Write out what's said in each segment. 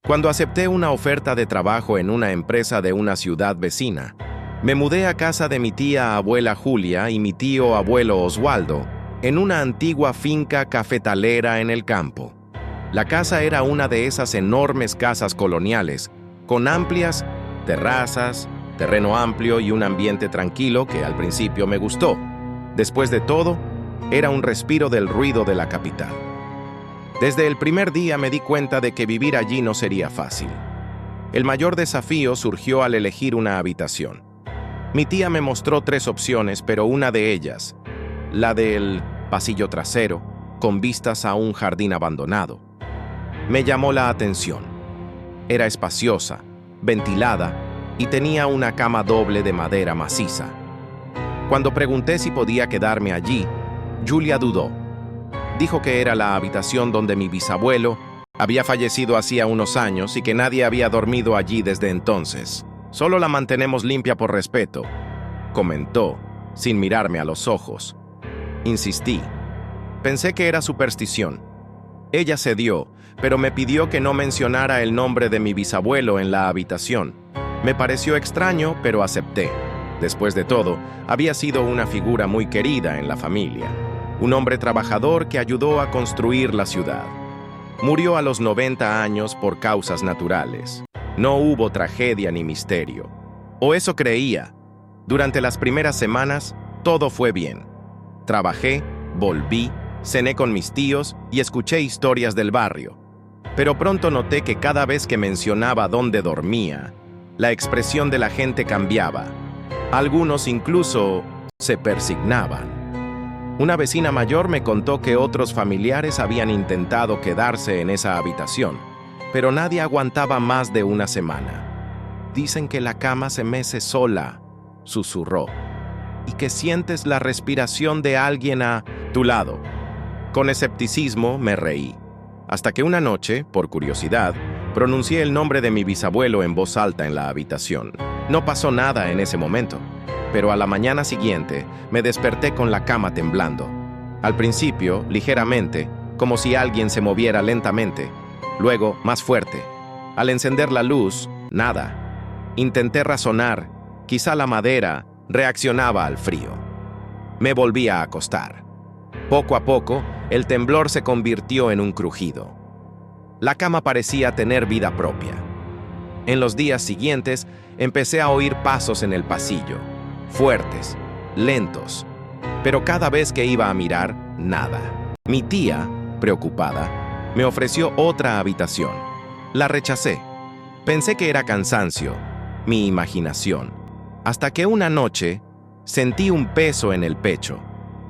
Cuando acepté una oferta de trabajo en una empresa de una ciudad vecina, me mudé a casa de mi tía abuela Julia y mi tío abuelo Oswaldo, en una antigua finca cafetalera en el campo. La casa era una de esas enormes casas coloniales, con amplias terrazas, terreno amplio y un ambiente tranquilo que al principio me gustó. Después de todo, era un respiro del ruido de la capital. Desde el primer día me di cuenta de que vivir allí no sería fácil. El mayor desafío surgió al elegir una habitación. Mi tía me mostró 3 opciones, pero una de ellas, la del pasillo trasero, con vistas a un jardín abandonado, me llamó la atención. Era espaciosa, ventilada y tenía una cama doble de madera maciza. Cuando pregunté si podía quedarme allí, Julia dudó. Dijo que era la habitación donde mi bisabuelo había fallecido hacía unos años y que nadie había dormido allí desde entonces. Solo la mantenemos limpia por respeto, comentó, sin mirarme a los ojos. Insistí. Pensé que era superstición. Ella cedió, pero me pidió que no mencionara el nombre de mi bisabuelo en la habitación. Me pareció extraño, pero acepté. Después de todo, había sido una figura muy querida en la familia. Un hombre trabajador que ayudó a construir la ciudad. Murió a los 90 años por causas naturales. No hubo tragedia ni misterio. O eso creía. Durante las primeras semanas, todo fue bien. Trabajé, volví, cené con mis tíos y escuché historias del barrio. Pero pronto noté que cada vez que mencionaba dónde dormía, la expresión de la gente cambiaba. Algunos incluso se persignaban. Una vecina mayor me contó que otros familiares habían intentado quedarse en esa habitación, pero nadie aguantaba más de una semana. Dicen que la cama se mece sola, susurró, y que sientes la respiración de alguien a tu lado. Con escepticismo me reí, hasta que una noche, por curiosidad, pronuncié el nombre de mi bisabuelo en voz alta en la habitación. No pasó nada en ese momento, pero a la mañana siguiente me desperté con la cama temblando. Al principio, ligeramente, como si alguien se moviera lentamente. Luego, más fuerte. Al encender la luz, nada. Intenté razonar. Quizá la madera reaccionaba al frío. Me volví a acostar. Poco a poco, el temblor se convirtió en un crujido. La cama parecía tener vida propia. En los días siguientes, empecé a oír pasos en el pasillo. Fuertes, lentos, pero cada vez que iba a mirar, nada. Mi tía, preocupada, me ofreció otra habitación. La rechacé. Pensé que era cansancio, mi imaginación, hasta que una noche sentí un peso en el pecho.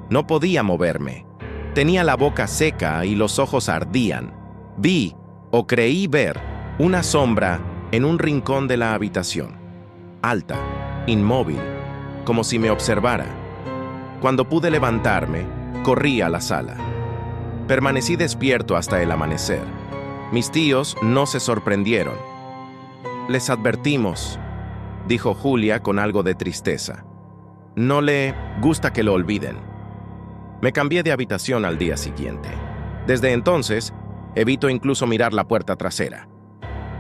No podía moverme. Tenía la boca seca y los ojos ardían. Vi, o creí ver, una sombra en un rincón de la habitación. Alta, inmóvil, como si me observara. Cuando pude levantarme, corrí a la sala. Permanecí despierto hasta el amanecer. Mis tíos no se sorprendieron. Les advertimos, dijo Julia con algo de tristeza. No le gusta que lo olviden. Me cambié de habitación al día siguiente. Desde entonces, evito incluso mirar la puerta trasera.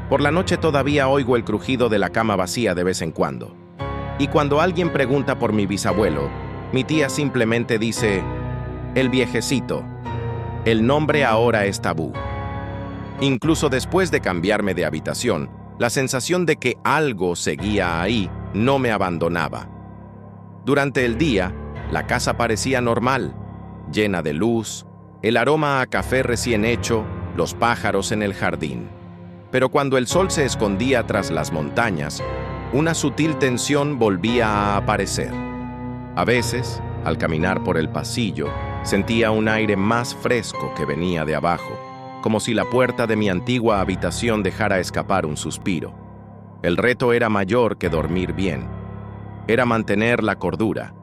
Por la noche todavía oigo el crujido de la cama vacía de vez en cuando. Y cuando alguien pregunta por mi bisabuelo, mi tía simplemente dice, el viejecito. El nombre ahora es tabú. Incluso después de cambiarme de habitación, la sensación de que algo seguía ahí no me abandonaba. Durante el día, la casa parecía normal, llena de luz, el aroma a café recién hecho, los pájaros en el jardín. Pero cuando el sol se escondía tras las montañas, una sutil tensión volvía a aparecer. A veces, al caminar por el pasillo, sentía un aire más fresco que venía de abajo, como si la puerta de mi antigua habitación dejara escapar un suspiro. El reto era mayor que dormir bien. Era mantener la cordura.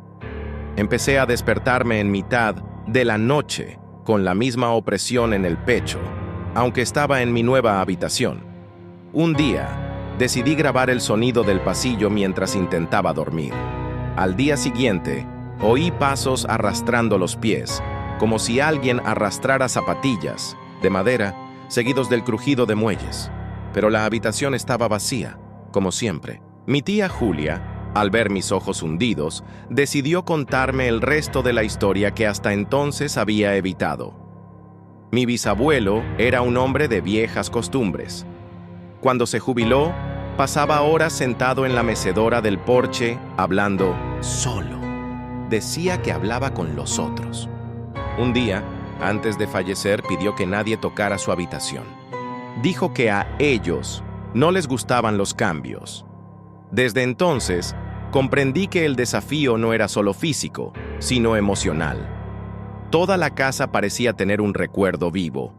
Empecé a despertarme en mitad de la noche, con la misma opresión en el pecho, aunque estaba en mi nueva habitación. Un día, decidí grabar el sonido del pasillo mientras intentaba dormir. Al día siguiente, oí pasos arrastrando los pies, como si alguien arrastrara zapatillas de madera, seguidos del crujido de muelles. pero la habitación estaba vacía, como siempre. Mi tía Julia, al ver mis ojos hundidos, decidió contarme el resto de la historia que hasta entonces había evitado. Mi bisabuelo era un hombre de viejas costumbres. Cuando se jubiló, pasaba horas sentado en la mecedora del porche, hablando solo. Decía que hablaba con los otros. Un día, antes de fallecer, pidió que nadie tocara su habitación. Dijo que a ellos no les gustaban los cambios. Desde entonces, comprendí que el desafío no era solo físico, sino emocional. Toda la casa parecía tener un recuerdo vivo.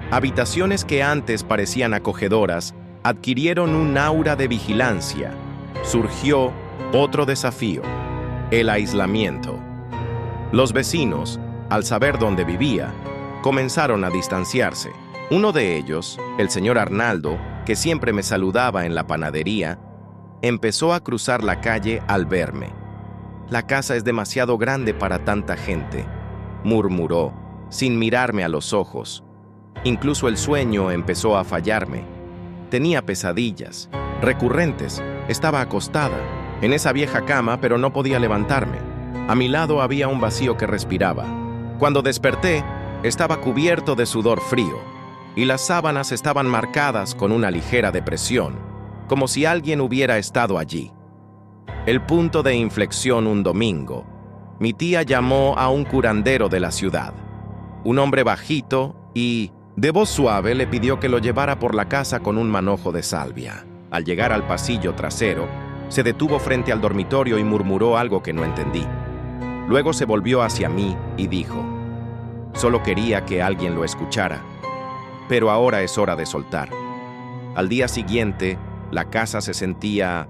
Habitaciones que antes parecían acogedoras adquirieron un aura de vigilancia. Surgió otro desafío: el aislamiento. Los vecinos, al saber dónde vivía, comenzaron a distanciarse. Uno de ellos, el señor Arnaldo, que siempre me saludaba en la panadería, empezó a cruzar la calle al verme. «La casa es demasiado grande para tanta gente», murmuró, sin mirarme a los ojos. Incluso el sueño empezó a fallarme. Tenía pesadillas, recurrentes. Estaba acostada, en esa vieja cama, pero no podía levantarme. A mi lado había un vacío que respiraba. Cuando desperté, estaba cubierto de sudor frío, y las sábanas estaban marcadas con una ligera depresión, como si alguien hubiera estado allí. El punto de inflexión un domingo. Mi tía llamó a un curandero de la ciudad. Un hombre bajito y, de voz suave, le pidió que lo llevara por la casa con un manojo de salvia. Al llegar al pasillo trasero, se detuvo frente al dormitorio y murmuró algo que no entendí. Luego se volvió hacia mí y dijo: «Solo quería que alguien lo escuchara, pero ahora es hora de soltar». Al día siguiente, la casa se sentía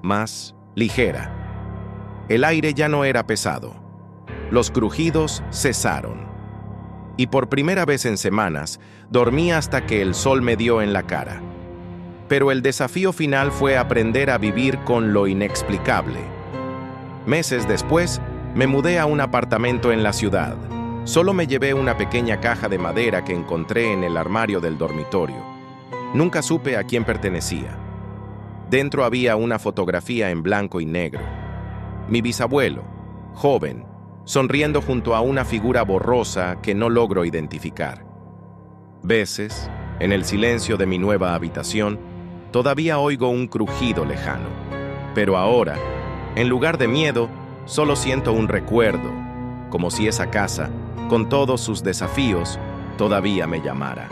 más ligera. El aire ya no era pesado. Los crujidos cesaron. Y por primera vez en semanas, dormí hasta que el sol me dio en la cara. Pero el desafío final fue aprender a vivir con lo inexplicable. Meses después, me mudé a un apartamento en la ciudad. Solo me llevé una pequeña caja de madera que encontré en el armario del dormitorio. Nunca supe a quién pertenecía. Dentro había una fotografía en blanco y negro. Mi bisabuelo, joven, sonriendo junto a una figura borrosa que no logro identificar. Veces, en el silencio de mi nueva habitación, todavía oigo un crujido lejano. Pero ahora, en lugar de miedo, solo siento un recuerdo, como si esa casa, con todos sus desafíos, todavía me llamara.